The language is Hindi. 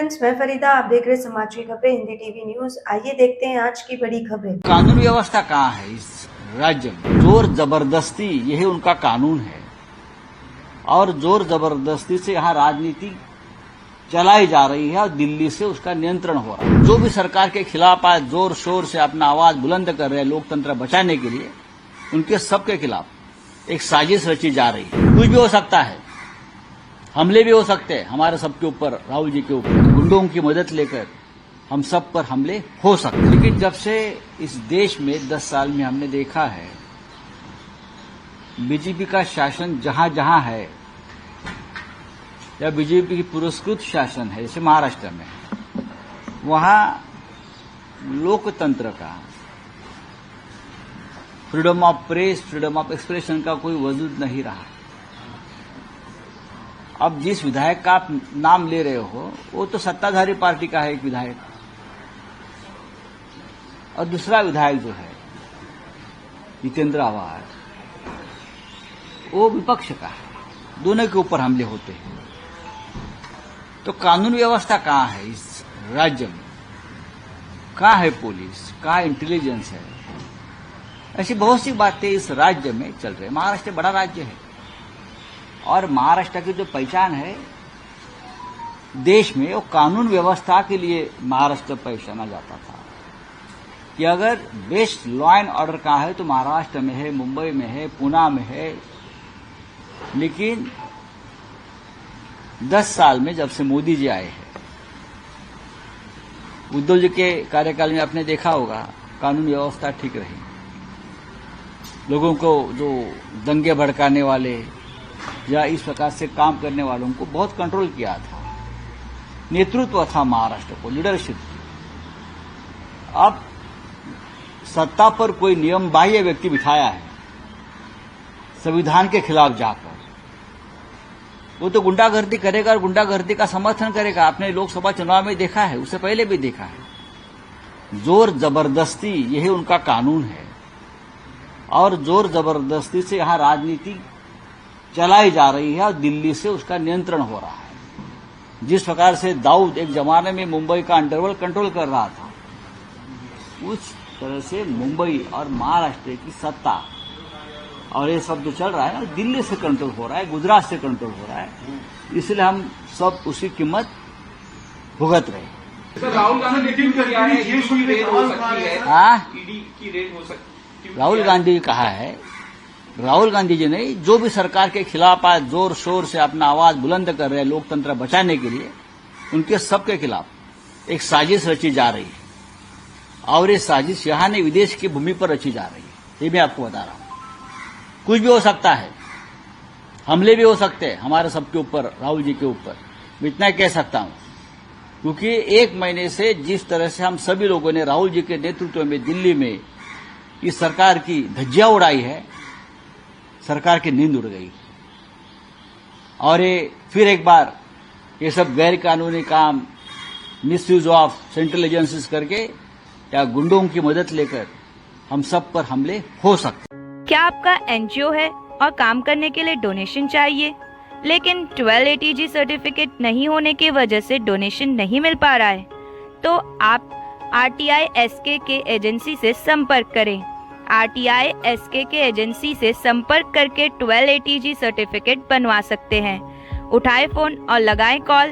फ्रेंड्स, मैं फरीदा। आप देख रहे हैं समाज की खबरें हिंदी टीवी न्यूज। आइए देखते हैं आज की बड़ी खबरें। कानून व्यवस्था कहाँ है इस राज्य में? जोर जबरदस्ती यही उनका कानून है और जोर जबरदस्ती से यहाँ राजनीति चलाई जा रही है और दिल्ली से उसका नियंत्रण हो रहा है। जो भी सरकार के खिलाफ आज जोर शोर से अपना आवाज बुलंद कर रहे हैं लोकतंत्र बचाने के लिए, उनके सबके खिलाफ एक साजिश रची जा रही है। कुछ भी हो सकता है, हमले भी हो सकते हैं हमारे सबके ऊपर, राहुल जी के ऊपर। गुंडों की मदद लेकर हम सब पर हमले हो सकते हैं। लेकिन जब से इस देश में 10 साल में हमने देखा है बीजेपी का शासन जहां जहां है या बीजेपी की पुरस्कृत शासन है, जैसे महाराष्ट्र में, वहां लोकतंत्र का, freedom of press, freedom of expression का कोई वजूद नहीं रहा। अब जिस विधायक का आप नाम ले रहे हो वो तो सत्ताधारी पार्टी का है एक विधायक, और दूसरा विधायक जो है जितेंद्र आवाज, वो विपक्ष का है। दोनों के ऊपर हमले होते हैं। तो कानून व्यवस्था कहाँ है इस राज्य में? कहाँ है पुलिस, कहाँ इंटेलिजेंस है? ऐसी बहुत सी बातें इस राज्य में चल रही है। महाराष्ट्र बड़ा राज्य है और महाराष्ट्र की जो पहचान है देश में, वो कानून व्यवस्था के लिए महाराष्ट्र पहचाना जाता था कि अगर बेस्ट लॉ एंड ऑर्डर कहाँ है तो महाराष्ट्र में है, मुंबई में है, पुणे में है। लेकिन 10 साल में जब से मोदी जी आए हैं, उद्धव जी के कार्यकाल में आपने देखा होगा कानून व्यवस्था ठीक रही। लोगों को जो दंगे भड़काने वाले या इस प्रकार से काम करने वालों को बहुत कंट्रोल किया था, नेतृत्व था महाराष्ट्र को, लीडरशिप थी। अब सत्ता पर कोई नियम बाह्य व्यक्ति बिठाया है संविधान के खिलाफ जाकर, वो तो गुंडागर्दी करेगा और गुंडागर्दी का समर्थन करेगा। आपने लोकसभा चुनाव में देखा है, उससे पहले भी देखा है। जोर जबरदस्ती यही उनका कानून है और जोर जबरदस्ती से यहाँ राजनीति चलाई जा रही है और दिल्ली से उसका नियंत्रण हो रहा है। जिस प्रकार से दाऊद एक जमाने में मुंबई का अंडरवर्ल्ड कंट्रोल कर रहा था, उस तरह से मुंबई और महाराष्ट्र की सत्ता और ये सब जो चल रहा है ना, दिल्ली से कंट्रोल हो रहा है, गुजरात से कंट्रोल हो रहा है। इसलिए हम सब उसकी कीमत भुगत रहे हैं। सर, राहुल गांधी ने किया है, ईडी की रेड हो सकती है। हाँ, ईडी की रेड हो सकती है। राहुल गांधी जी कहा है, राहुल गांधी जी नहीं, जो भी सरकार के खिलाफ आज जोर शोर से अपना आवाज बुलंद कर रहे हैं लोकतंत्र बचाने के लिए, उनके सबके खिलाफ एक साजिश रची जा रही है। और ये साजिश यहां नहीं, विदेश की भूमि पर रची जा रही है। ये मैं आपको बता रहा हूं। कुछ भी हो सकता है, हमले भी हो सकते हैं हमारे सबके ऊपर, राहुल जी के ऊपर। मैं इतना कह सकता हूं क्योंकि 1 महीने से जिस तरह से हम सभी लोगों ने राहुल जी के नेतृत्व में दिल्ली में इस सरकार की धज्जियां उड़ाई है, सरकार की नींद उड़ गई। और ये फिर एक बार ये सब गैर कानूनी काम, मिसयूज ऑफ सेंट्रल एजेंसीज करके या गुंडों की मदद लेकर हम सब पर हमले हो सकते हैं। क्या आपका एनजीओ है और काम करने के लिए डोनेशन चाहिए, लेकिन 1280G सर्टिफिकेट नहीं होने की वजह से डोनेशन नहीं मिल पा रहा है? तो आप RTI SK के एजेंसी से संपर्क करें। RTI SK के एजेंसी से संपर्क करके 1280G सर्टिफिकेट बनवा सकते हैं। उठाए फोन और लगाएं कॉल